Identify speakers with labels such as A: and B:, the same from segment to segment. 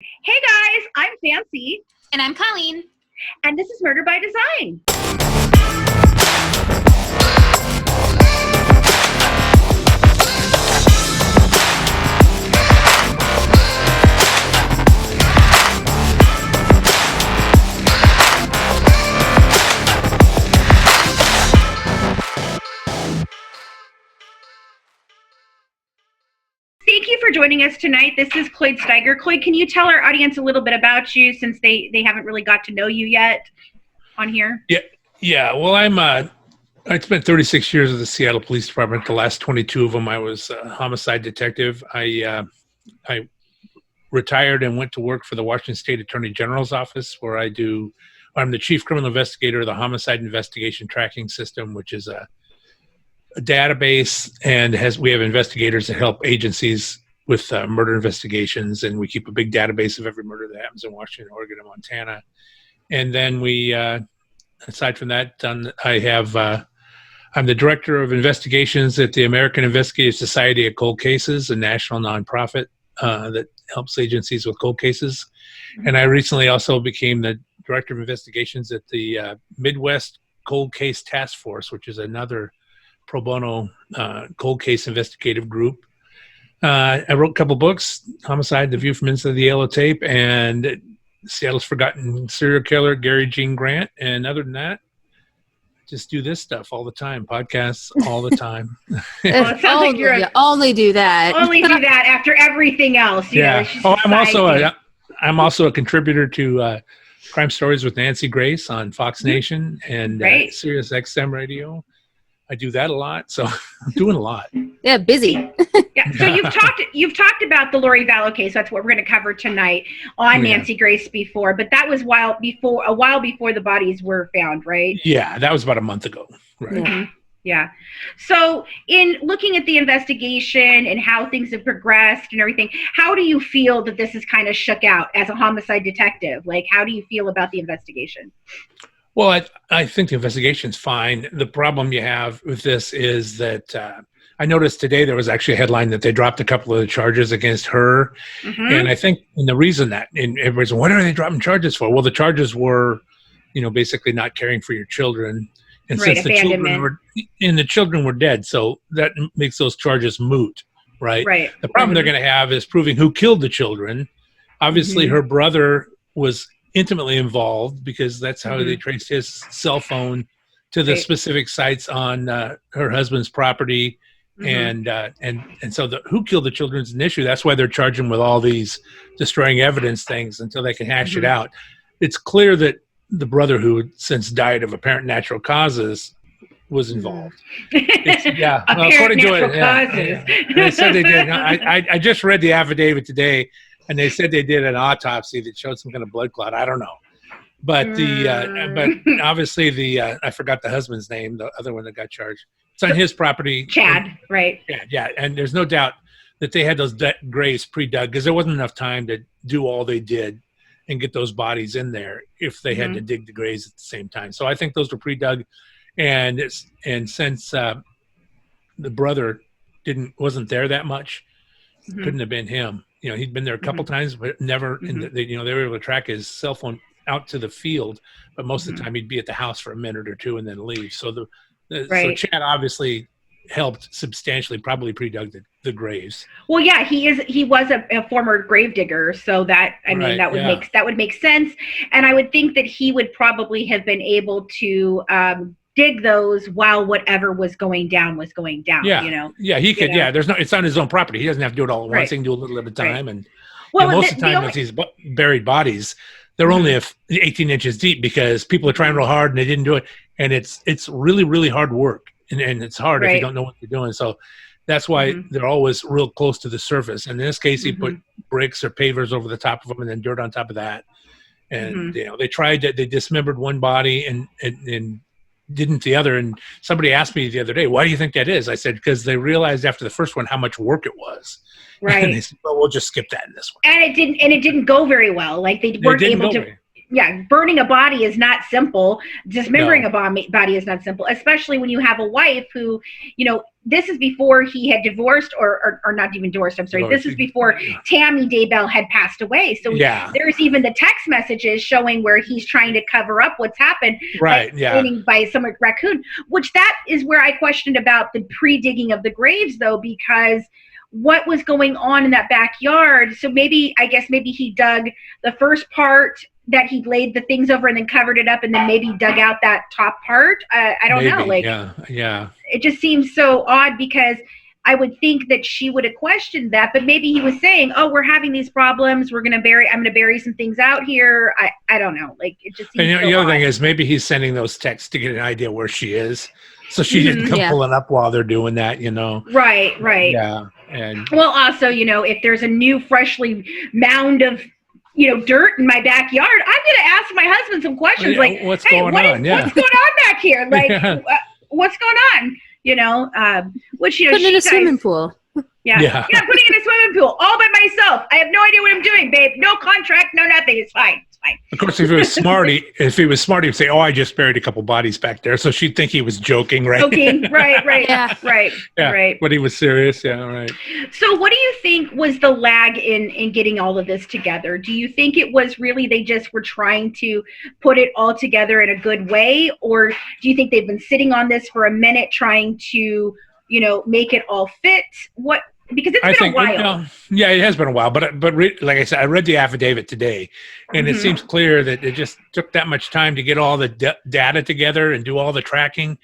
A: Hey guys, I'm Fancy.
B: And I'm Colleen.
A: And this is Murder by Design. Thank you for joining us tonight. This is Cloyd Steiger. Cloyd, can you tell our audience a little bit about you since they haven't really got to know you yet on here?
C: Yeah. Well, I spent 36 years at the Seattle Police Department. The last 22 of them, I was a homicide detective. I retired and went to work for the Washington State Attorney General's office, where I'm the chief criminal investigator of the Homicide Investigation Tracking System, which is a database, and we have investigators that help agencies with murder investigations, and we keep a big database of every murder that happens in Washington, Oregon, and Montana. And then we, aside from that, I'm the director of investigations at the American Investigative Society of Cold Cases, a national nonprofit that helps agencies with cold cases. And I recently also became the director of investigations at the Midwest Cold Case Task Force, which is another pro bono cold case investigative group. I wrote a couple books, Homicide, The View from Inside the Yellow Tape, and Seattle's Forgotten Serial Killer, Gary Jean Grant. And other than that, just do this stuff all the time, podcasts all the time.
A: Well, it sounds like
B: you only do that.
A: Only do that after everything else.
C: Yeah. I'm also a contributor to Crime Stories with Nancy Grace on Fox Nation and Sirius XM Radio. I do that a lot, so I'm doing a lot.
B: Yeah, busy.
A: Yeah. So you've talked about the Lori Vallow case. That's what we're going to cover tonight on Nancy Grace before, but that was a while before the bodies were found, right?
C: Yeah, that was about a month ago. Right.
A: Mm-hmm. Yeah. So in looking at the investigation and how things have progressed and everything, how do you feel that this is kind of shook out as a homicide detective? Like, how do you feel about the investigation?
C: Well, I think the investigation's fine. The problem you have with this is that I noticed today there was actually a headline that they dropped a couple of the charges against her. Mm-hmm. And I think the reason and everybody's, what are they dropping charges for? Well, the charges were, basically not caring for your children. And since the children were dead, so that makes those charges moot, right?
A: Right.
C: The problem they're going to have is proving who killed the children. Obviously, her brother was intimately involved because that's how they traced his cell phone to the specific sites on her husband's property. And so who killed the children is an issue. That's why they're charging with all these destroying evidence things until they can hash it out. It's clear that the brother, who had since died of apparent natural causes, was involved.
A: According to it,
C: they said they did. I just read the affidavit today, and they said they did an autopsy that showed some kind of blood clot. I don't know, but but obviously I forgot the husband's name, the other one that got charged. It's on his property.
A: Chad, right?
C: Yeah, and there's no doubt that they had those graves pre-dug because there wasn't enough time to do all they did and get those bodies in there if they had to dig the graves at the same time. So I think those were pre-dug, and since the brother wasn't there that much, couldn't have been him. He'd been there a couple times, but never. They were able to track his cell phone out to the field, but most of the time he'd be at the house for a minute or two and then leave. So so Chad obviously helped substantially, probably pre-dug the graves.
A: Well, yeah, he was a former grave digger, so that would make sense, and I would think that he would probably have been able to dig those while whatever was going down.
C: Yeah, yeah, he could. Yeah, it's on his own property. He doesn't have to do it all at once. He can do a little at a time, and most of the time with these buried bodies, they're only 18 inches deep because people are trying real hard and they didn't do it, and it's really, really hard work. And it's hard if you don't know what you're doing. So that's why they're always real close to the surface. And in this case, he put bricks or pavers over the top of them and then dirt on top of that. And, they dismembered one body and didn't the other. And somebody asked me the other day, why do you think that is? I said, because they realized after the first one how much work it was.
A: Right.
C: And they said, well, we'll just skip that in this one.
A: And it didn't go very well. Like they weren't able to. burning a body is not simple. Dismembering a body is not simple, especially when you have a wife who, this is before he had divorced or not even divorced. I'm sorry. This is before Tammy Daybell had passed away. So there's even the text messages showing where he's trying to cover up what's happened.
C: Right.
A: By some raccoon, which that is where I questioned about the pre-digging of the graves, though, because what was going on in that backyard. So maybe he dug the first part that he laid the things over and then covered it up, and then maybe dug out that top part. I don't know. It just seems so odd, because I would think that she would have questioned that, but maybe he was saying, "Oh, we're having these problems. I'm going to bury some things out here." I don't know. Like, it just seems.
C: And the other thing is, maybe he's sending those texts to get an idea where she is, so she didn't come pulling up while they're doing that.
A: Right.
C: Yeah. And
A: well, also, if there's a new freshly mound of dirt in my backyard, I'm going to ask my husband some questions like,
C: what's going on?
A: What's going on back here? Like, what's going on? Which,
B: putting in a swimming pool.
A: Yeah, putting in a swimming pool all by myself. I have no idea what I'm doing, babe. No contract, no nothing. It's fine.
C: Of course, if he was smart, he would say, "Oh, I just buried a couple bodies back there," so she'd think he was joking, right?
A: Right.
C: But he was serious, right.
A: So, what do you think was the lag in getting all of this together? Do you think it was really they just were trying to put it all together in a good way, or do you think they've been sitting on this for a minute trying to, make it all fit? Because it's been a while.
C: It has been a while. But like I said, I read the affidavit today, and it seems clear that it just took that much time to get all the data together and do all the tracking.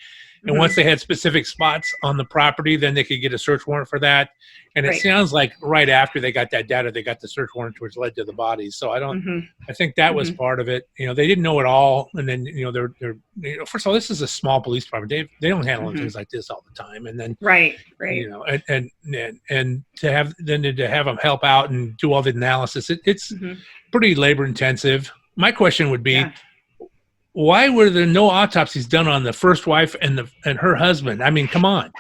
C: And once they had specific spots on the property, then they could get a search warrant for that. And it sounds like right after they got that data, they got the search warrant, which led to the bodies. So I think that was part of it. They didn't know it all. And then, they're first of all, this is a small police department. They don't handle things like this all the time. And then,
A: right.
C: And to have them help out and do all the analysis, it's pretty labor intensive. My question would be, why were there no autopsies done on the first wife and her husband? I mean, come on.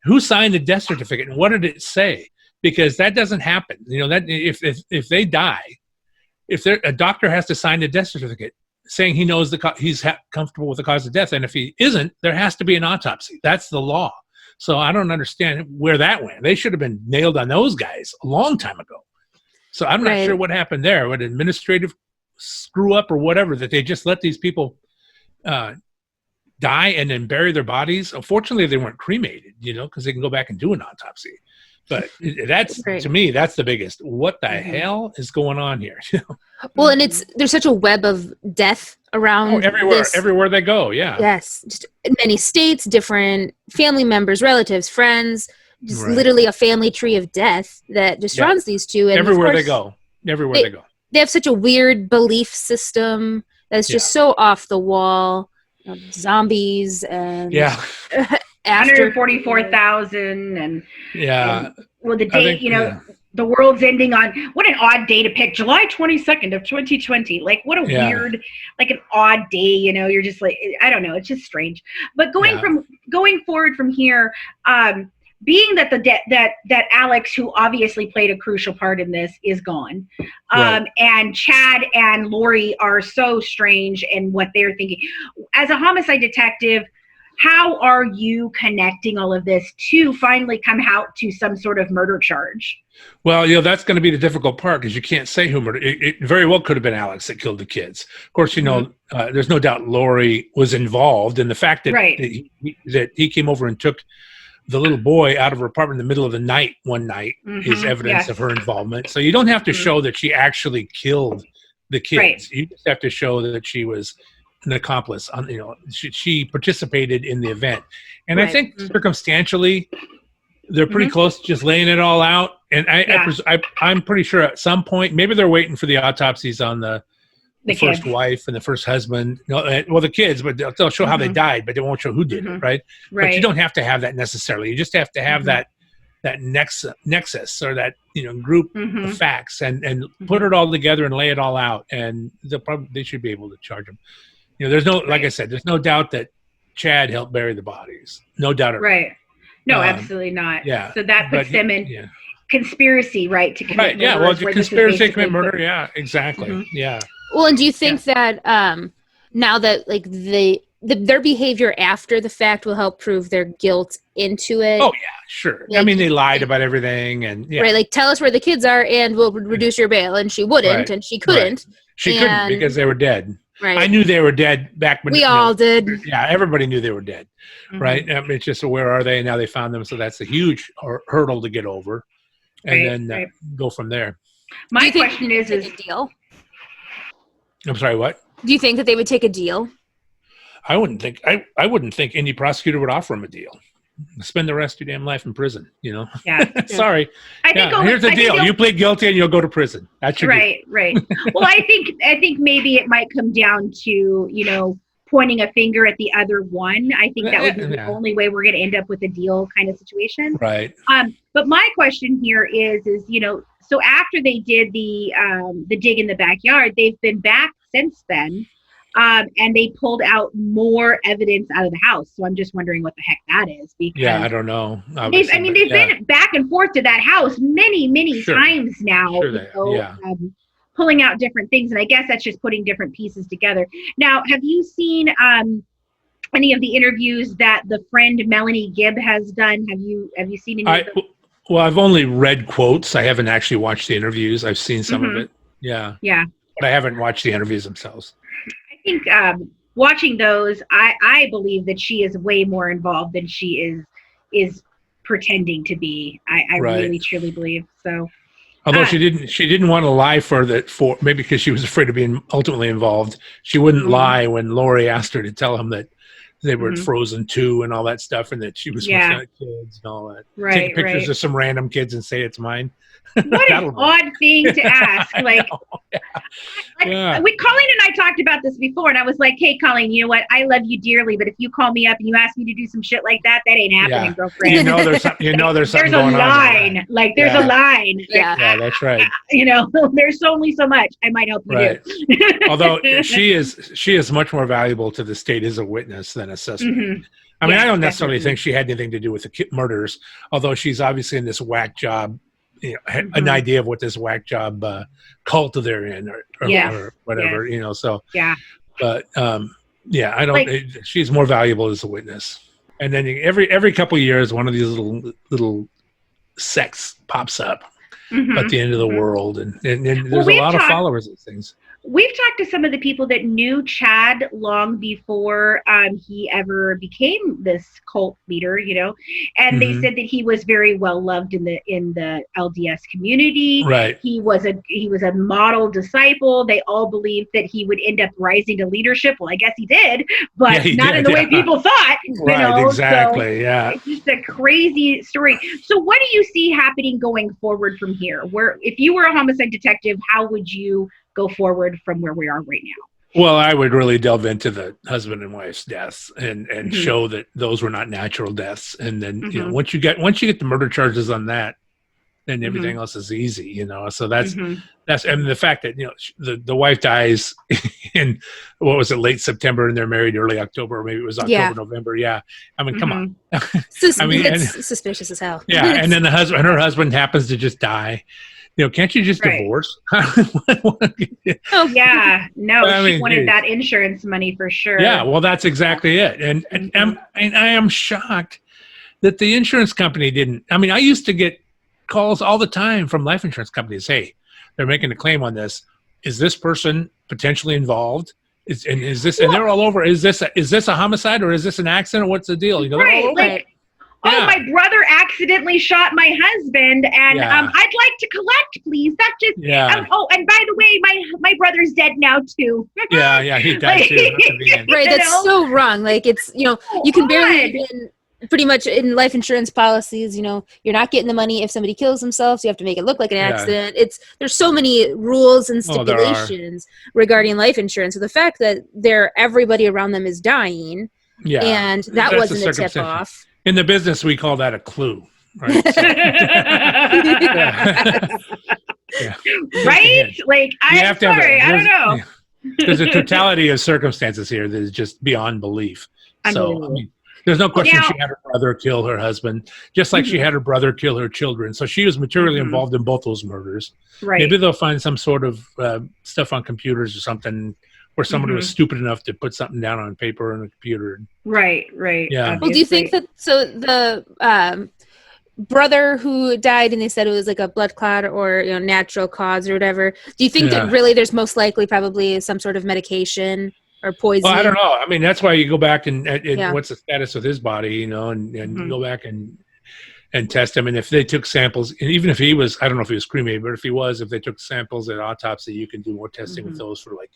C: Who signed the death certificate and what did it say? Because that doesn't happen. That if they die, a doctor has to sign the death certificate saying he knows he's comfortable with the cause of death, and if he isn't, there has to be an autopsy. That's the law. So I don't understand where that went. They should have been nailed on those guys a long time ago. So I'm not sure what happened there. What administrative screw up or whatever, that they just let these people die and then bury their bodies. Unfortunately, they weren't cremated, because they can go back and do an autopsy. But that's to me, that's the biggest. What the hell is going on here?
B: Well, and there's such a web of death around
C: everywhere they go. Yeah.
B: Yes, just in many states, different family members, relatives, friends. Just literally a family tree of death that just runs these two. And
C: everywhere they go.
B: They have such a weird belief system that's just so off the wall. Zombies and
A: 144,000 and the date, the world's ending on, what an odd day to pick, July 22nd of 2020. Like, what a weird, like an odd day, you're just like, I don't know, it's just strange. But going forward from here, being that that Alex, who obviously played a crucial part in this, is gone, and Chad and Lori are so strange in what they're thinking. As a homicide detective, how are you connecting all of this to finally come out to some sort of murder charge?
C: Well, that's going to be the difficult part, because you can't say who murdered. It very well could have been Alex that killed the kids. Of course, there's no doubt Lori was involved, and the fact that he came over and took the little boy out of her apartment in the middle of the night one night is evidence of her involvement. So you don't have to show that she actually killed the kids. You just have to show that she was an accomplice. She participated in the event. And I think circumstantially, they're pretty close to just laying it all out. And I'm pretty sure at some point, maybe they're waiting for the autopsies on the first wife and the first husband. Well, the kids, but they'll show how they died, but they won't show who did it, right? But you don't have to have that necessarily. You just have to have that nexus or that group of facts and put it all together and lay it all out, and they should be able to charge them. There's no, like I said, there's no doubt that Chad helped bury the bodies. No doubt.
A: No, absolutely not.
C: Yeah.
A: So that puts them in conspiracy, to commit murder.
C: Well, conspiracy to commit murder. Yeah, exactly. Yeah.
B: Well, and do you think that now that like their behavior after the fact will help prove their guilt into it?
C: Oh yeah, sure.
B: Like,
C: I mean, they lied about everything, and
B: right, like tell us where the kids are, and we'll reduce your bail. And she wouldn't, and she couldn't.
C: Right. She couldn't because they were dead.
B: Right.
C: I knew they were dead back when
B: we all did.
C: Yeah, everybody knew they were dead, right? I mean, it's just where are they? And now they found them, so that's a huge hurdle to get over, and then go from there.
A: My question is
B: a deal?
C: I'm sorry, what?
B: Do you think that they would take a deal?
C: I wouldn't think any prosecutor would offer him a deal. Spend the rest of your damn life in prison, you know? Yeah. Sorry. Here's the deal. You plead guilty and you'll go to prison. That's your deal.
A: Right. Well, I think maybe it might come down to, you know, pointing a finger at the other one. I think that would be the only way we're going to end up with a deal kind of situation.
C: Right.
A: But my question here is, you know, so after they did the dig in the backyard, they've been back since then. And they pulled out more evidence out of the house. So I'm just wondering what the heck that is. Because
C: I don't know.
A: They've been back and forth to that house many times now. Pulling out different things. And I guess that's just putting different pieces together. Now, have you seen any of the interviews that the friend Melanie Gibb has done? Have you seen any of them?
C: Well, I've only read quotes. I haven't actually watched the interviews. I've seen some of it. Yeah. But I haven't watched the interviews themselves.
A: I think watching those, I believe that she is way more involved than she is pretending to be. I really truly believe so.
C: Although she didn't want to lie for maybe because she was afraid of being ultimately involved. She wouldn't lie when Lori asked her to tell him that they were at Frozen 2 and all that stuff, and that she was with kids and all that. Take pictures of some random kids and say it's mine.
A: What an odd thing to ask. Like, Colleen and I talked about this before, and I was like, hey, Colleen, you know what? I love you dearly, but if you call me up and you ask me to do some shit like that, that ain't happening, girlfriend.
C: There's something
A: there's
C: going
A: on. Like, there's a line.
C: Yeah, that's right.
A: You know, there's only so much I might help you do.
C: Although she is much more valuable to the state as a witness than a suspect. I mean, I don't necessarily think she had anything to do with the murders, although she's obviously in this whack job. You know, an idea of what this whack job cult they're in, or whatever. You know, so but I don't. She's more valuable as a witness. And then every couple of years, one of these little sects pops up at the end of the world, and there's a lot of followers of things.
A: We've talked to some of the people that knew Chad long before he ever became this cult leader, you know, and they said that he was very well loved in the LDS community.
C: Right.
A: He was a model disciple. They all believed that he would end up rising to leadership. Well, I guess he did, but not in the way people thought.
C: Right.
A: You know?
C: Exactly.
A: So it's just a crazy story. So what do you see happening going forward from here? Where, if you were a homicide detective, how would you go forward from where we are right now?
C: Well, I would really delve into the husband and wife's deaths and show that those were not natural deaths. And then, you know, once you get the murder charges on that, then everything else is easy, you know? So that's, and the fact that, you know, the wife dies in, what was it, late September, and they're married early October, or maybe it was October, November. Yeah. I mean, come on.
B: I mean, it's suspicious as hell.
C: Yeah. And then her husband happens to just die. You know, can't you just divorce?
A: Oh yeah, no. She wanted that insurance money for sure.
C: Yeah, well, that's exactly it. And I am shocked that the insurance company didn't. I mean, I used to get calls all the time from life insurance companies. Hey, they're making a claim on this. Is this person potentially involved? And they're all over. Is this a homicide, or is this an accident? What's the deal? You know, they're all over it.
A: Oh, my brother accidentally shot my husband, and I'd like to collect, please. That just oh, and by the way, my brother's dead now too.
C: yeah, he died too.
B: Right, that's so wrong. Like, it's, you know, you can barely pretty much in life insurance policies, you know, you're not getting the money if somebody kills themselves. You have to make it look like an accident. There's so many rules and stipulations regarding life insurance. So the fact that everybody around them is dying, and that wasn't a tip off.
C: In the business, we call that a clue, right?
A: Right? Like, I'm sorry, I don't know.
C: There's a totality of circumstances here that is just beyond belief. So, I mean, There's no question she had her brother kill her husband, just like she had her brother kill her children. So she was materially involved in both those murders.
A: Right.
C: Maybe they'll find some sort of stuff on computers or something where somebody was stupid enough to put something down on paper on a computer.
A: Right.
C: Yeah.
A: Obviously.
B: Well, do you think that, so the brother who died and they said it was like a blood clot or natural cause or whatever, do you think that really there's most likely probably some sort of medication or poison?
C: Well, I don't know. I mean, that's why you go back and what's the status of his body, and go back and test him. And if they took samples, and even if he was, I don't know if he was cremated, but if they took samples at autopsy, you can do more testing with those for like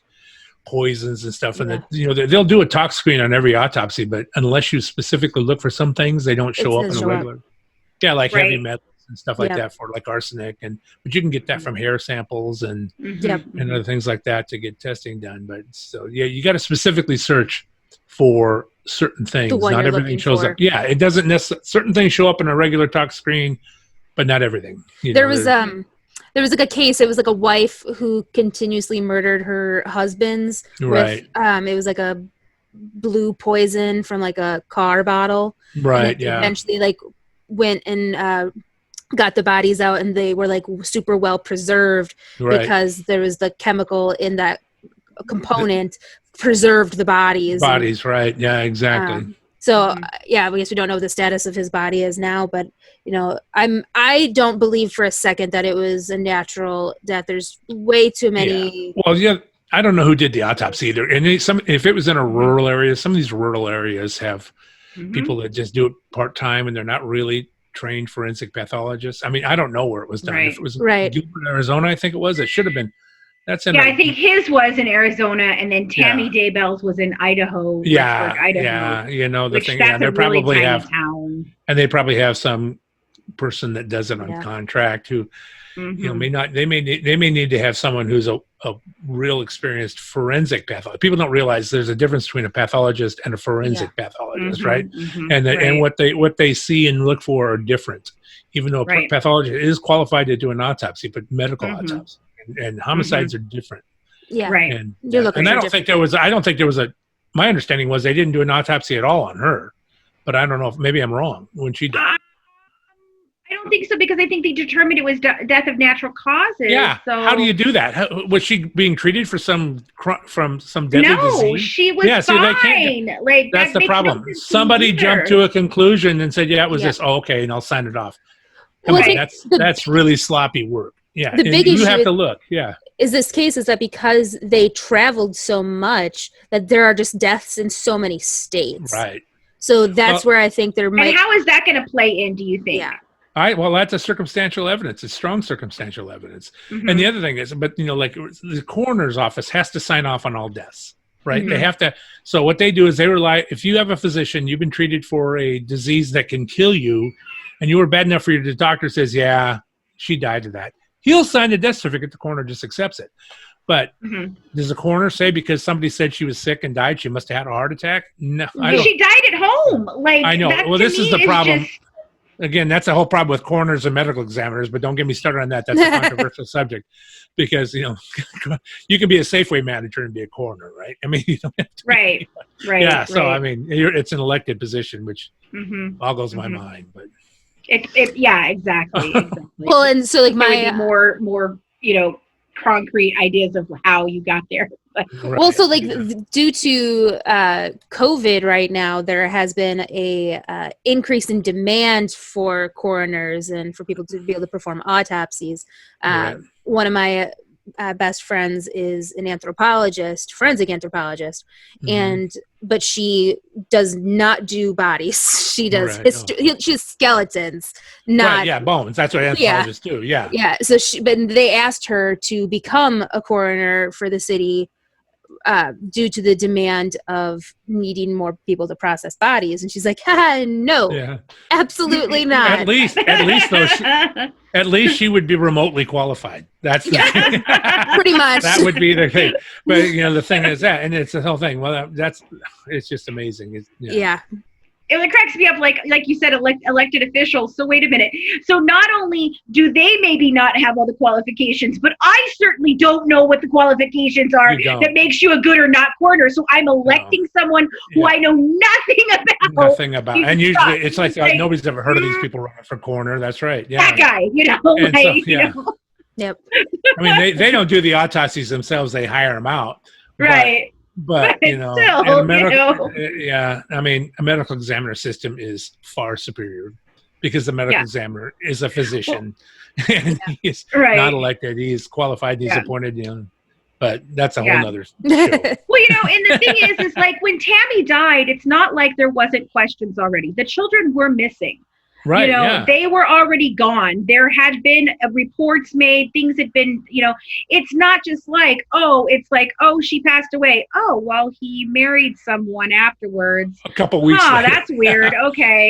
C: poisons and stuff. And they'll do a tox screen on every autopsy, but unless you specifically look for some things, they don't show up in a regular. Yeah, like heavy metals and stuff like that for like arsenic, but you can get that from hair samples and other things like that to get testing done. But so you got to specifically search for certain things. Not everything shows up. Yeah, it doesn't necessarily. Certain things show up in a regular tox screen, but not everything.
B: There was like a case. It was like a wife who continuously murdered her husbands. With, it was like a blue poison from like a car bottle.
C: Right.
B: And eventually, like, went and got the bodies out, and they were like super well preserved because there was the chemical in that component preserved the bodies.
C: Right? Yeah, exactly.
B: I guess we don't know what the status of his body is now, but I don't believe for a second that it was a natural death. There's way too many.
C: Yeah. Well, I don't know who did the autopsy either. And if it was in a rural area, some of these rural areas have people that just do it part-time and they're not really trained forensic pathologists. I mean, I don't know where it was done. If it was Gilbert, Arizona, I think it was. It should have been. I
A: think his was in Arizona, and then Tammy Daybell's was in Idaho. Idaho.
C: Yeah, the thing. They probably really have town. And they probably have some person that does it on contract who may not. They may need to have someone who's a real experienced forensic pathologist. People don't realize there's a difference between a pathologist and a forensic pathologist, right? And what they see and look for are different. Even though a pathologist is qualified to do an autopsy, but medical autopsy and homicides are different.
B: Yeah,
A: right.
C: And I don't think there was. My understanding was they didn't do an autopsy at all on her, but I don't know if maybe I'm wrong when she died.
A: I don't think so, because I think they determined it was death of natural causes.
C: Yeah. So how do you do that? Was she being treated for some deadly disease?
A: No, she was fine.
C: That's the problem. Somebody jumped to a conclusion and said, it was this. Oh, okay, and I'll sign it off. That's really sloppy work. Yeah.
B: The big issue
C: you have to look. Yeah.
B: Is this case is that because they traveled so much that there are just deaths in so many states.
C: Right.
B: So that's where I think there might.
A: And how is that going to play in, do you think?
B: Yeah.
C: Well, that's a circumstantial evidence. It's strong circumstantial evidence. And the other thing is, like the coroner's office has to sign off on all deaths, right? They have to. So what they do is they rely, if you have a physician, you've been treated for a disease that can kill you, and you were bad enough for the doctor says, she died of that. He'll sign the death certificate. The coroner just accepts it. But does the coroner say because somebody said she was sick and died, she must have had a heart attack? No.
A: She died at home.
C: I know. Well, this is the problem. Again, that's the whole problem with coroners and medical examiners, but don't get me started on that. That's a controversial subject because, you can be a Safeway manager and be a coroner, right? I mean, you don't have to.
A: Right.
C: Yeah. So, I mean, it's an elected position, which boggles my mind, but.
A: Exactly.
B: Well, and so like
A: more, concrete ideas of how you got there.
B: Well, so like due to COVID right now, there has been a increase in demand for coroners and for people to be able to perform autopsies. One of my best friends is an anthropologist, forensic anthropologist, but she does not do bodies. She does she has skeletons, not
C: bones. That's what anthropologists do. Yeah.
B: So but they asked her to become a coroner for the city due to the demand of needing more people to process bodies, and she's like, no, absolutely not.
C: At least she would be remotely qualified. That's the thing.
B: Pretty much.
C: That would be the thing. But the thing is that, and it's the whole thing. Well, it's just amazing.
A: it cracks me up, like you said, elected officials. So wait a minute. So not only do they maybe not have all the qualifications, but I certainly don't know what the qualifications are that makes you a good or not coroner. So I'm electing someone who I know nothing about.
C: And usually it's like nobody's ever heard of these people running for coroner. That's right. Yeah.
A: That guy, you know.
B: Yep.
C: I mean, they don't do the autopsies themselves. They hire them out.
A: Right.
C: But you know,
A: still,
C: I mean, a medical examiner system is far superior because the medical examiner is a physician and he's not elected. He's qualified. He's appointed. You know, but that's a whole nother show.
A: Well, you know, and the thing is like when Tammy died, it's not like there wasn't questions already. The children were missing.
C: Right,
A: you know, they were already gone. There had been reports made. Things had been, you know, it's not just like, she passed away. Oh, well, he married someone afterwards.
C: A couple weeks later.
A: That's weird. Okay.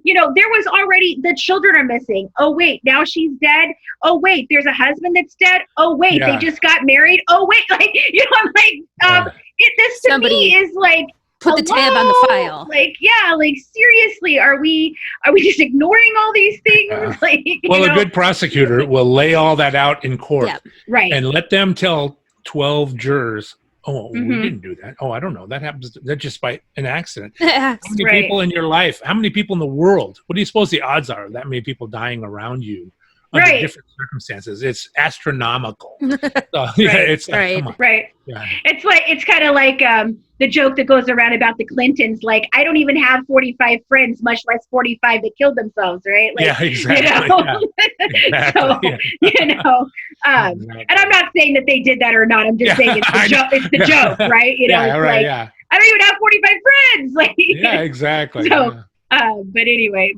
A: You know, there was already, the children are missing. Oh, wait, now she's dead. Oh, wait, there's a husband that's dead. Oh, wait, they just got married. Oh, wait, like, you know, I'm like, this to me is like,
B: put the tab on the file.
A: Like, like seriously, are we just ignoring all these things? Like,
C: a good prosecutor will lay all that out in court,
A: right,
C: and let them tell 12 jurors, "Oh, we didn't do that. Oh, I don't know. That happens. That's just by an accident." How many people in your life? How many people in the world? What do you suppose the odds are of that many people dying around you? Under different circumstances, it's astronomical. So, it's like, come on. Yeah.
A: It's kind of like the joke that goes around about the Clintons. Like, I don't even have 45 friends, much less 45 that killed themselves. Right? Like,
C: yeah, exactly.
A: You know? So, you know, and I'm not saying that they did that or not. I'm just saying it's the joke. It's the joke, right? You know, I don't even have 45 friends. Like,
C: yeah, exactly.
A: So, but anyway,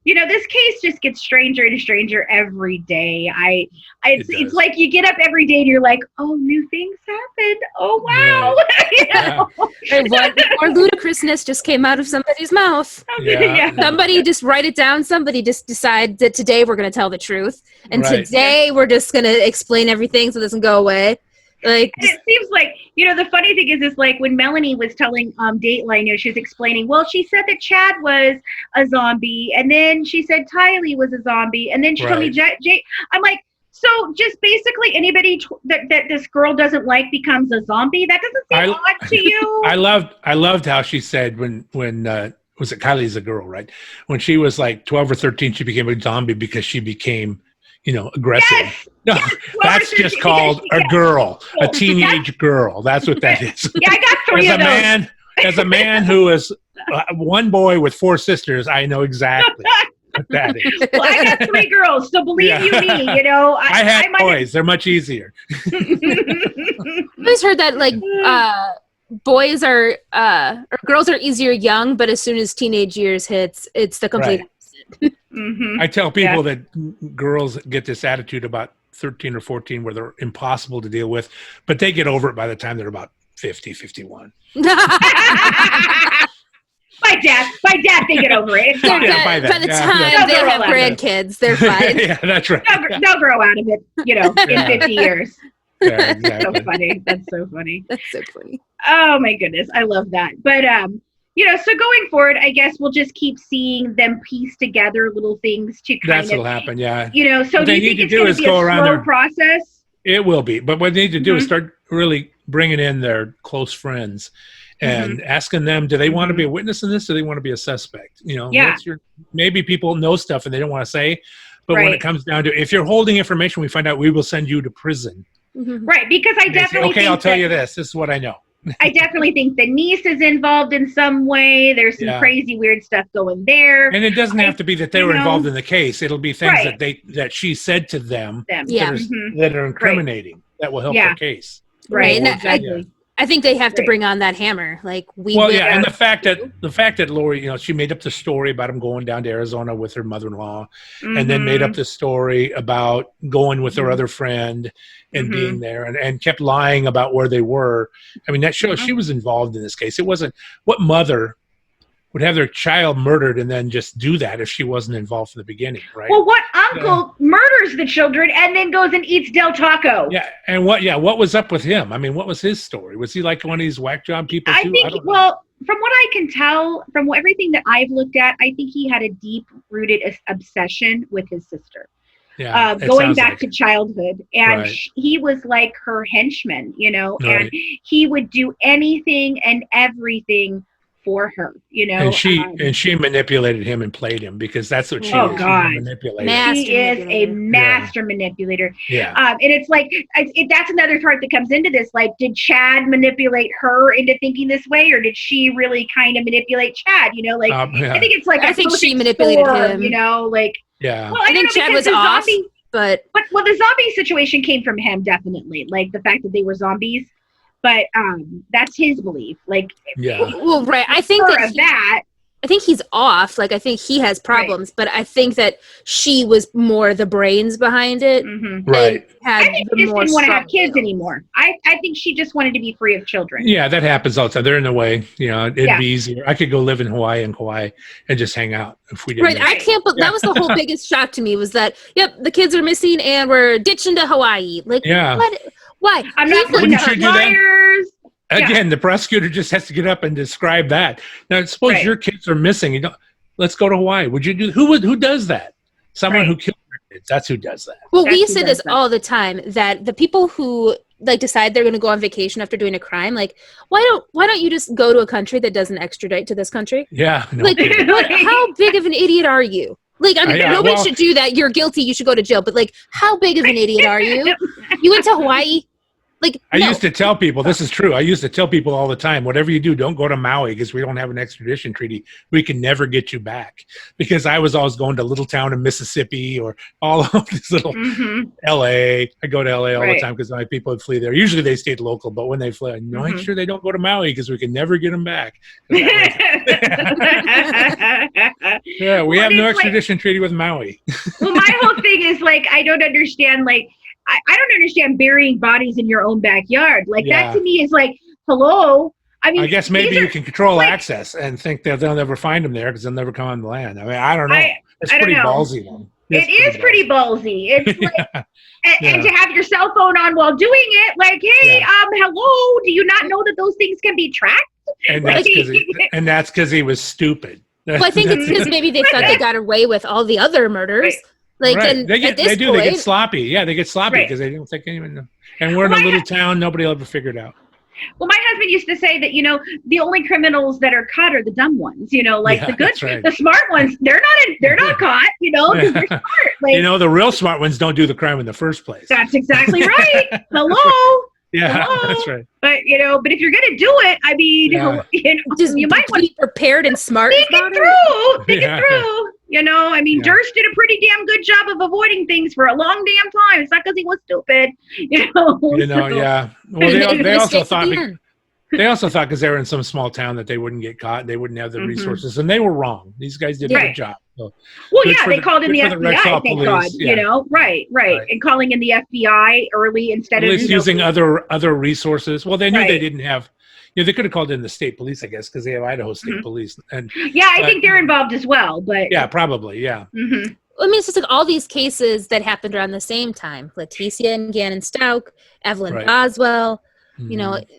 A: you know, this case just gets stranger and stranger every day. It's like you get up every day and you're like, oh, new things happened. Oh, wow. You know?
B: And what more ludicrousness just came out of somebody's mouth. Somebody just write it down. Somebody just decide that today we're going to tell the truth. And today we're just going to explain everything so it doesn't go away. Like,
A: it seems like, you know, the funny thing is like when Melanie was telling Dateline, you know, she was explaining, well, she said that Chad was a zombie, and then she said Tylee was a zombie, and then she told me Jay. I'm like, so just basically anybody that this girl doesn't like becomes a zombie? That doesn't seem odd to you?
C: I loved how she said when was it Kylie's a girl, right? When she was like 12 or 13, she became a zombie because she became, you know, aggressive.
A: Yes,
C: no, that's just called a girl, a teenage girl. That's what that is.
A: Yeah, I got 3 of those.
C: As a man who is one boy with 4 sisters, I know exactly what that is.
A: Well, I got 3 girls, so believe you me, you know.
C: I had boys. They're much easier.
B: I've always heard that, like, boys are, or girls are easier young, but as soon as teenage years hits, it's the complete opposite.
C: I tell people that girls get this attitude about 13 or 14 where they're impossible to deal with, but they get over it by the time they're about 50, 51.
A: My dad, they get over it.
B: By the time they have grandkids, they're fine.
C: Yeah, that's right.
A: They'll grow out of it, you know, in 50 years.
C: Yeah, exactly.
A: So funny. That's so funny.
B: That's so funny.
A: Oh my goodness, I love that. But you know, so going forward, I guess we'll just keep seeing them piece together little things to kind
C: That's what'll happen, yeah.
A: You know, so do you think it's going to be a slow process?
C: It will be, but what they need to do is start really bringing in their close friends and asking them, do they want to be a witness in this? Do they want to be a suspect? You know, maybe people know stuff and they don't want to say, but when it comes down to, if you're holding information, we find out, we will send you to prison.
A: Right, because I definitely
C: think I'll tell you this is what I know.
A: I definitely think the niece is involved in some way. There's some crazy, weird stuff going there.
C: And it doesn't have to be that they were involved in the case. It'll be things that she said to them that are incriminating that will help their case.
A: Right.
B: Exactly. I think they have to bring on that hammer. Like
C: and the fact that Lori, you know, she made up the story about him going down to Arizona with her mother-in-law, and then made up the story about going with her other friend and being there, and kept lying about where they were. I mean, that shows she was involved in this case. It wasn't, what mother would have their child murdered and then just do that if she wasn't involved from the beginning, right?
A: Well, what uncle murders the children and then goes and eats Del Taco?
C: Yeah, and what was up with him? I mean, what was his story? Was he like one of these whack job people too?
A: I think, well, from what I can tell, from everything that I've looked at, I think he had a deep-rooted obsession with his sister.
C: Yeah,
A: going back to childhood, and
C: right.
A: He was like her henchman, right. And he would do anything and everything for her,
C: And she manipulated him and played him, because that's what she is.
A: God.
C: She's a manipulator.
A: She is a master manipulator.
C: Yeah.
A: And it's like, that's another part that comes into this. Like, did Chad manipulate her into thinking this way, or did she really kind of manipulate Chad? I think it's like,
B: I think she manipulated him.
C: Yeah.
A: Well,
B: I think Chad was off, but
A: the zombie situation came from him, definitely. Like the fact that they were zombies, but that's his belief. Like,
B: well, right. I think I think he's off. Like, I think he has problems, but I think that she was more the brains behind it.
A: Mm-hmm.
C: Right.
A: I think she just didn't want to have kids anymore. I think she just wanted to be free of children.
C: Yeah, that happens all the time. They're in the way. It'd be easier. I could go live in Hawaii and Kauai and just hang out if we didn't.
B: Right. I can't. That was the whole biggest shock to me, was that, the kids are missing and we're ditching to Hawaii. Like, what? Why?
A: I'm not putting up flyers.
C: Again, the prosecutor just has to get up and describe that. Now, suppose your kids are missing. Let's go to Hawaii. Would you do? Who does that? Someone who killed their kids. That's who does that.
B: Well, we say this all the time, that the people who decide they're going to go on vacation after doing a crime, like, why don't you just go to a country that doesn't extradite to this country?
C: Yeah. No
B: how big of an idiot are you? Like, I mean, nobody should do that. You're guilty. You should go to jail. But like, how big of an idiot are you? You went to Hawaii. Like,
C: I used to tell people, this is true. I used to tell people all the time, whatever you do, don't go to Maui, because we don't have an extradition treaty. We can never get you back. Because I was always going to little town in Mississippi, or all of this little LA. I go to LA all the time because my people would flee there. Usually they stayed local, but when they flee, I make sure they don't go to Maui, because we can never get them back. We have no extradition treaty with Maui.
A: Well, my whole thing is, like, I don't understand, like, I don't understand burying bodies in your own backyard. Like, that to me is like, hello. I mean,
C: I guess maybe you can control access and think that they'll never find them there because they'll never come on the land. I mean, I don't know. It's pretty ballsy, though.
A: It is pretty ballsy. It's like, and to have your cell phone on while doing it, like, hey, hello, do you not know that those things can be tracked?
C: And that's because he was stupid.
B: Well, I think it's because maybe they thought they got away with all the other murders. Like, and
C: they get sloppy. Yeah, they get sloppy because they don't think anyone knows. And we're in a little town, nobody will ever figure it out.
A: Well, my husband used to say that, the only criminals that are caught are the dumb ones, like the good, the smart ones, they're not caught, because they're smart. Like,
C: the real smart ones don't do the crime in the first place.
A: That's exactly right. Hello.
C: Yeah, that's right.
A: But but if you're gonna do it, I mean,
B: you might want to be prepared and smart.
A: Think it through. Think it through. I mean, Durst did a pretty damn good job of avoiding things for a long damn time. It's not because he was stupid.
C: Yeah. Well, they also thought. They also thought because they were in some small town that they wouldn't get caught, they wouldn't have the resources, and they were wrong. These guys did a good job. So,
A: they called in the FBI, thank God. Right. And calling in the FBI early instead of
C: using other resources. Well, they knew they didn't have. They could have called in the state police, I guess, because they have Idaho State Police. And
A: I think they're involved as well. But
C: probably, yeah.
B: Mm-hmm. I mean, it's just like all these cases that happened around the same time: Leticia and Gannon Stauch, Evelyn Boswell.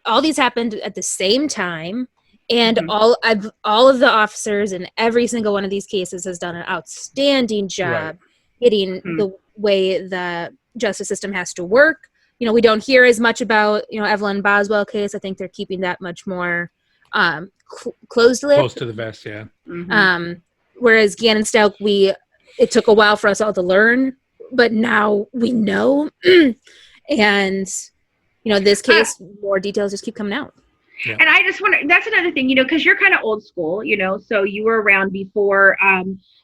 B: All these happened at the same time, and all of the officers in every single one of these cases has done an outstanding job hitting the way the justice system has to work. We don't hear as much about Evelyn Boswell case. I think they're keeping that much more close to the vest. Yeah. Whereas Gannon Stauch, it took a while for us all to learn, but now we know, and. This case, more details just keep coming out.
A: Yeah. And I just wonder, that's another thing, because you're kind of old school, so you were around before,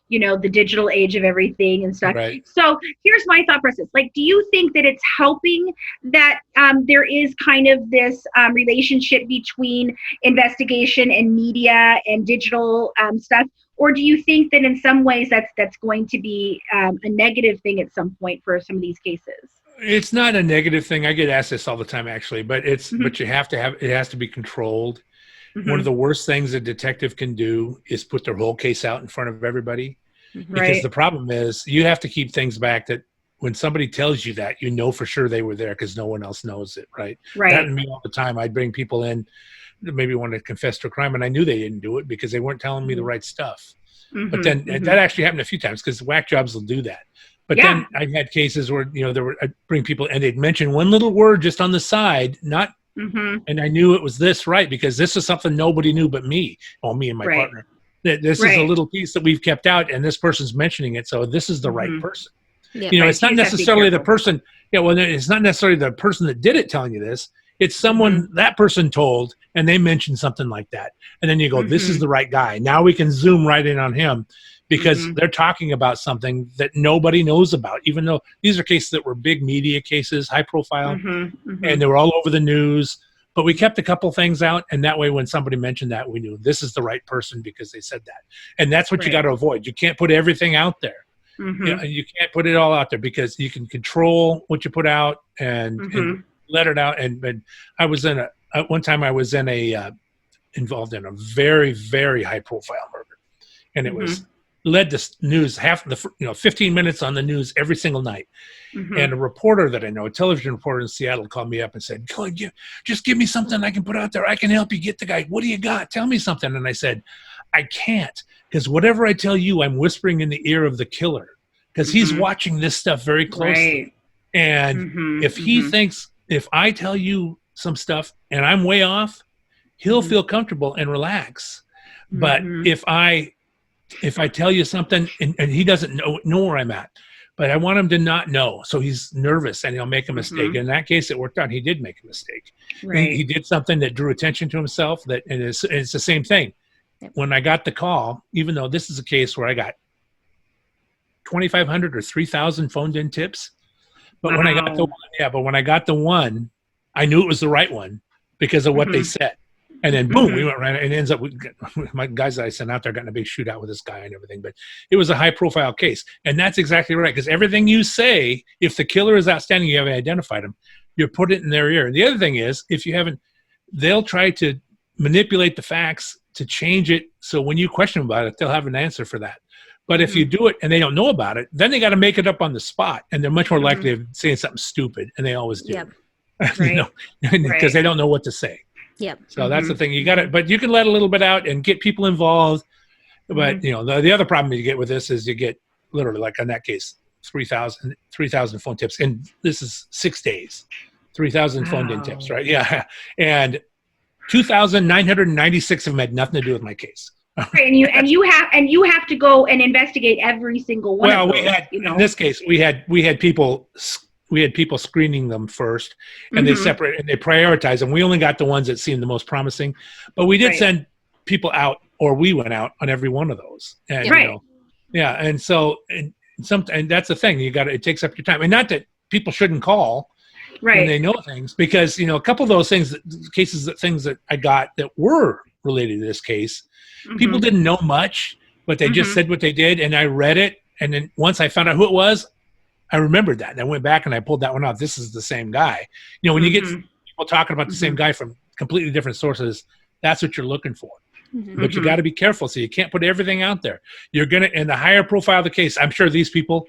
A: the digital age of everything and stuff.
C: Right.
A: So here's my thought process. Like, do you think that it's helping that there is kind of this relationship between investigation and media and digital stuff? Or do you think that in some ways that's going to be a negative thing at some point for some of these cases?
C: It's not a negative thing. I get asked this all the time, actually, but but you have to it has to be controlled. One of the worst things a detective can do is put their whole case out in front of everybody, because the problem is you have to keep things back that when somebody tells you that, you know for sure they were there because no one else knows it, right?
A: Right.
C: That happened to me all the time. I'd bring people in that maybe wanted to confess to a crime, and I knew they didn't do it because they weren't telling me the right stuff. But then that actually happened a few times because whack jobs will do that. But then I had cases where, I'd bring people and they'd mention one little word just on the side, not, and I knew it was this, right? Because this is something nobody knew but me, me and my partner. This is a little piece that we've kept out, and this person's mentioning it. So this is the right person. Yep. It's not necessarily the person. It's not necessarily the person that did it telling you this. It's someone that person told, and they mentioned something like that. And then you go, this is the right guy. Now we can zoom right in on him because they're talking about something that nobody knows about, even though these are cases that were big media cases, high profile, and they were all over the news. But we kept a couple things out, and that way when somebody mentioned that, we knew this is the right person because they said that. And that's what you got to avoid. You can't put everything out there. You can't put it all out there because you can control what you put out and let it out. And I was in one time I was involved in a very, very high profile murder, and it was led to news 15 minutes on the news every single night. And a reporter that I know, a television reporter in Seattle, called me up and said, just give me something I can put out there. I can help you get the guy. What do you got? Tell me something. And I said, I can't, because whatever I tell you, I'm whispering in the ear of the killer, because he's watching this stuff very closely. And if he thinks, if I tell you some stuff and I'm way off, he'll feel comfortable and relax. But if I tell you something and he doesn't know where I'm at, but I want him to not know, so he's nervous and he'll make a mistake. In that case, it worked out. He did make a mistake. He did something that drew attention to himself. And it's the same thing. When I got the call, even though this is a case where I got 2,500 or 3,000 phoned in tips, but when I got the one, I knew it was the right one because of what they said. And then boom, we went right, and it ends up my guys that I sent out there got in a big shootout with this guy and everything. But it was a high profile case. And that's exactly right. Because everything you say, if the killer is outstanding, you haven't identified him, you put it in their ear. And the other thing is, if you haven't, they'll try to manipulate the facts to change it. So when you question them about it, they'll have an answer for that. But if you do it and they don't know about it, then they got to make it up on the spot. And they're much more likely of saying something stupid. And they always do. Because they don't know what to say. So that's the thing. You got to, but you can let a little bit out and get people involved. But the other problem you get with this is you get literally, like in that case, 3,000 phone tips, and this is 6 days, 3,000 phoned in tips, right? Yeah, and 2,996 of them had nothing to do with my case.
A: Right, and you have to go and investigate every single one. Well,
C: in this case, we had people screening them first, and they separate and they prioritize them. We only got the ones that seemed the most promising, but we did send people out, or we went out on every one of those. And, and so and that's the thing. It takes up your time, and not that people shouldn't call when they know things, because a couple of those things that I got that were related to this case, people didn't know much, but they just said what they did, and I read it, and then once I found out who it was, I remembered that, and I went back and I pulled that one out. This is the same guy. When you get people talking about the same guy from completely different sources, that's what you're looking for. But you got to be careful, so you can't put everything out there. You're gonna, in the higher profile of the case, I'm sure these people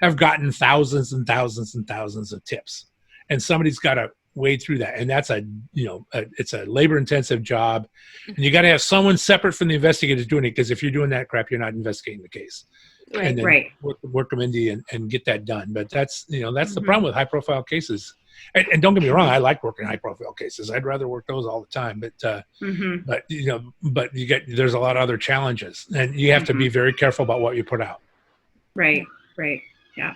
C: have gotten thousands and thousands and thousands of tips, and somebody's got to wade through that, and that's it's a labor-intensive job, and you got to have someone separate from the investigators doing it, because if you're doing that crap, you're not investigating the case. And then work them into you and get that done. But that's the problem with high profile cases. And don't get me wrong, I like working high profile cases. I'd rather work those all the time. But there's a lot of other challenges, and you have to be very careful about what you put out. Right.
A: Yeah.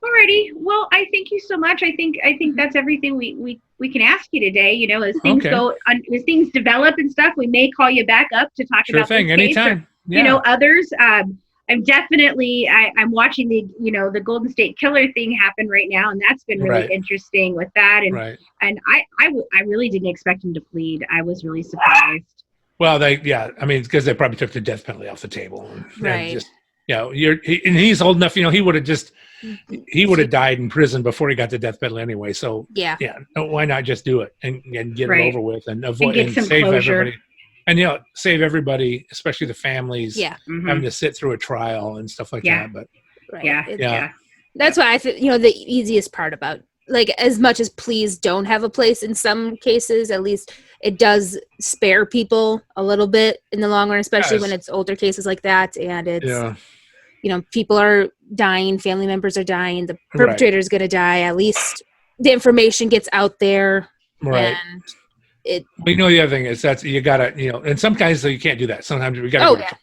A: Alrighty. Well, I thank you so much. I think that's everything we can ask you today. As things as things develop and stuff, we may call you back up to talk about
C: this anytime.
A: Case or, others. I'm definitely I'm watching the Golden State Killer thing happen right now, and that's been really interesting with that. And I really didn't expect him to plead. I was really surprised.
C: Well, it's because they probably took the death penalty off the table. And he's old enough. He would have died in prison before he got the death penalty anyway. So why not just do it and get it over with and avoid and save closure. Everybody. And save everybody, especially the families, having to sit through a trial and stuff like that. But
B: That's why I feel, the easiest part about, like, as much as pleas don't have a place in some cases, at least it does spare people a little bit in the long run, especially when it's older cases like that. And it's, people are dying, family members are dying, the perpetrator is going to die. At least the information gets out there.
C: Right.
B: And it.
C: But the other thing is you gotta, in some cases you can't do that. Sometimes we gotta.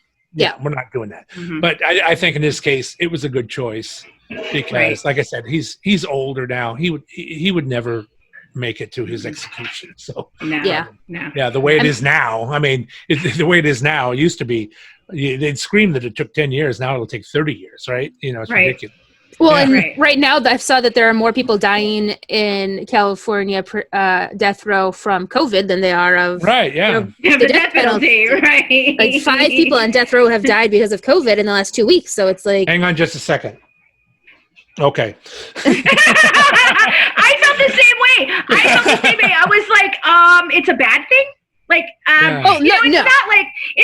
C: We're not doing that. Mm-hmm. But I think in this case it was a good choice because, like I said, he's older now. He would never make it to his execution. So the way it is now. I mean, the way it is now. It used to be they'd scream that it took 10 years. Now it'll take 30 years. Right? It's ridiculous.
B: Well, and right now I saw that there are more people dying in California death row from COVID than they are of
A: the death penalty. Right,
B: like 5 people on death row have died because of COVID in the last 2 weeks. So it's like,
C: hang on just a second. Okay.
A: I felt the same way. I was like, it's a bad thing. Like, it's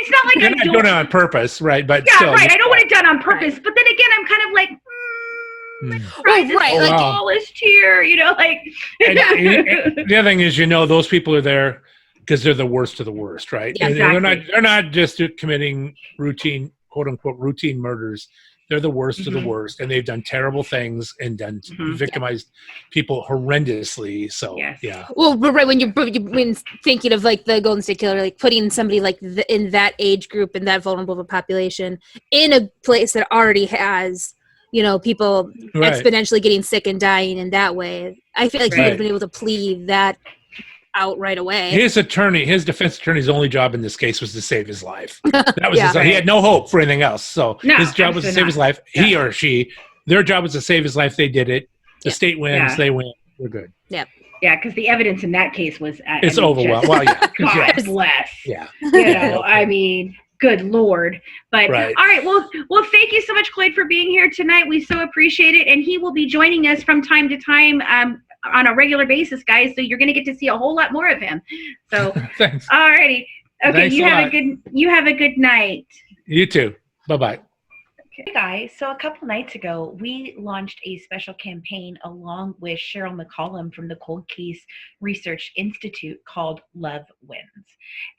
A: not like
C: you're not doing it on purpose, right? But still,
A: I don't want it done on purpose. But then again, I'm kind of like. Like smallest here, like.
C: And the other thing is, those people are there because they're the worst of the worst, right?
A: Yeah, exactly.
C: And they're not just committing routine, quote unquote, routine murders. They're the worst of the worst, and they've done terrible things and done victimized people horrendously. So
B: Well, but right when you're thinking of like the Golden State Killer, like putting somebody like in that age group and that vulnerable of a population in a place that already has. People exponentially getting sick and dying in that way. I feel like he would have been able to plead that out right away.
C: His defense attorney's only job in this case was to save his life. That was he had no hope for anything else. So his job was to save his life. He or she, their job was to save his life. They did it. The state wins. They win. We're good.
B: Yep.
A: Yeah, because the evidence in that case was
C: overwhelming. Well,
A: God bless.
C: Yeah.
A: I mean. Good Lord. But all right. Well, thank you so much, Cloyd, for being here tonight. We so appreciate it. And he will be joining us from time to time on a regular basis, guys. So you're going to get to see a whole lot more of him. So
C: thanks.
A: All righty. Okay.
C: Thanks
A: you have a good night.
C: You too. Bye-bye.
A: Hey guys, so a couple nights ago, we launched a special campaign along with Cheryl McCollum from the Cold Case Research Institute called Love Wins.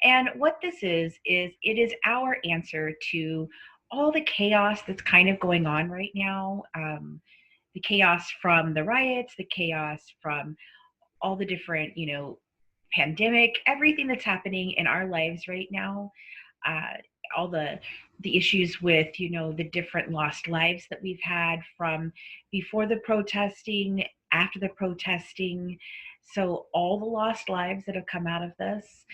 A: And what this is it is our answer to all the chaos that's kind of going on right now. The chaos from the riots, the chaos from all the different, pandemic, everything that's happening in our lives right now. All the issues with, the different lost lives that we've had from before the protesting, after the protesting. So all the lost lives that have come out of this,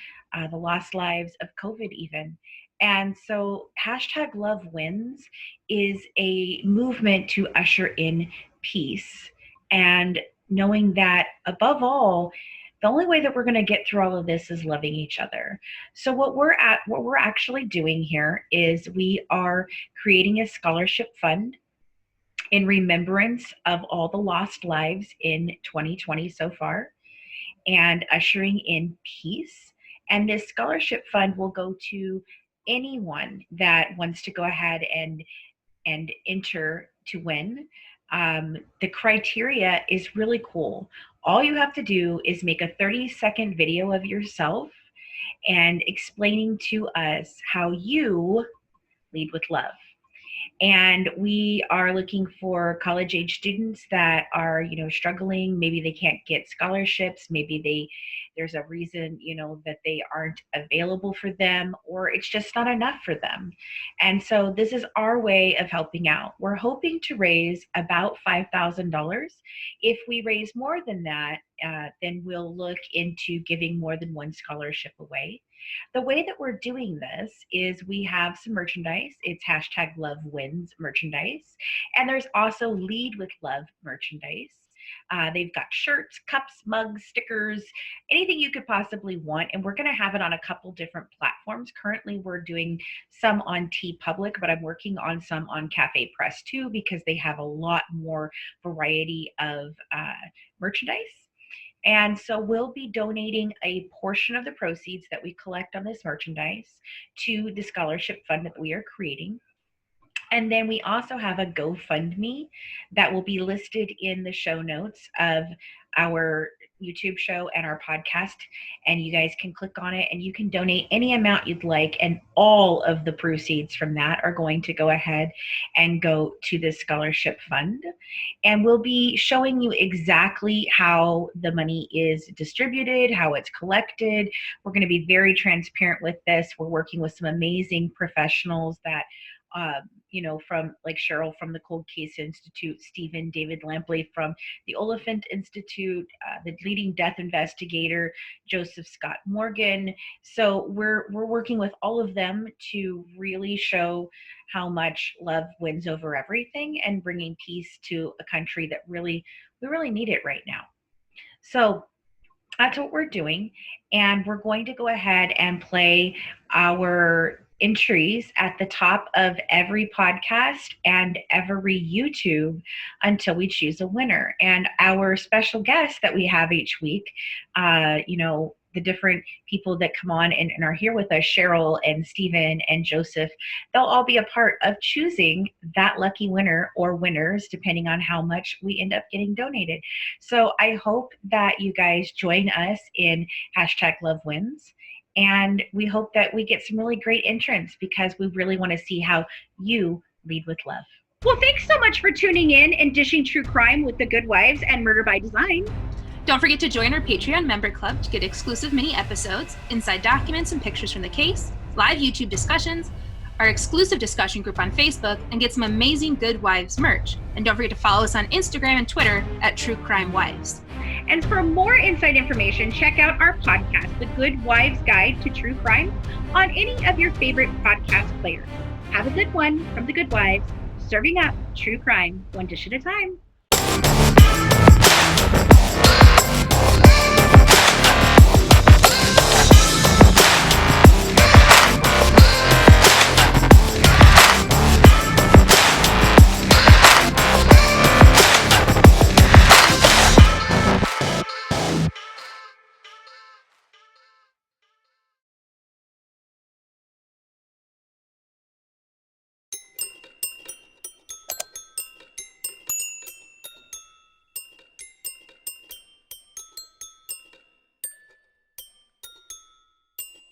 A: the lost lives of COVID even. And so #LoveWins is a movement to usher in peace and knowing that above all, the only way that we're going to get through all of this is loving each other. So what we're actually doing here is we are creating a scholarship fund in remembrance of all the lost lives in 2020 so far and ushering in peace. And this scholarship fund will go to anyone that wants to go ahead and enter to win. The criteria is really cool. All you have to do is make a 30-second video of yourself and explaining to us how you lead with love. And we are looking for college-age students that are, struggling. Maybe they can't get scholarships. Maybe there's a reason, that they aren't available for them, or it's just not enough for them. And so this is our way of helping out. We're hoping to raise about $5,000. If we raise more than that, then we'll look into giving more than one scholarship away. The way that we're doing this is we have some merchandise. It's #LoveWins merchandise. And there's also Lead with Love merchandise. They've got shirts, cups, mugs, stickers, anything you could possibly want. And we're going to have it on a couple different platforms. Currently, we're doing some on TeePublic, but I'm working on some on Cafe Press too, because they have a lot more variety of merchandise. And so we'll be donating a portion of the proceeds that we collect on this merchandise to the scholarship fund that we are creating. And then we also have a GoFundMe that will be listed in the show notes of our YouTube show and our podcast. And you guys can click on it and you can donate any amount you'd like. And all of the proceeds from that are going to go ahead and go to the scholarship fund. And we'll be showing you exactly how the money is distributed, how it's collected. We're going to be very transparent with this. We're working with some amazing professionals that from like Cheryl from the Cold Case Institute, Stephen David Lampley from the Oliphant Institute, the leading death investigator, Joseph Scott Morgan. So we're working with all of them to really show how much love wins over everything and bringing peace to a country that we really need it right now. So that's what we're doing. And we're going to go ahead and play our entries at the top of every podcast and every YouTube until we choose a winner. And our special guests that we have each week, the different people that come on and are here with us, Cheryl and Stephen and Joseph, they'll all be a part of choosing that lucky winner or winners, depending on how much we end up getting donated. So I hope that you guys join us in #LoveWins. And we hope that we get some really great entrants because we really want to see how you lead with love. Well, thanks so much for tuning in and dishing true crime with the Good Wives and Murder by Design.
B: Don't forget to join our Patreon member club to get exclusive mini episodes, inside documents and pictures from the case, live YouTube discussions, our exclusive discussion group on Facebook, and get some amazing Good Wives merch. And don't forget to follow us on Instagram and Twitter at truecrimewives.
A: And for more inside information, check out our podcast, The Good Wives Guide to True Crime, on any of your favorite podcast players. Have a good one from The Good Wives, serving up true crime one dish at a time.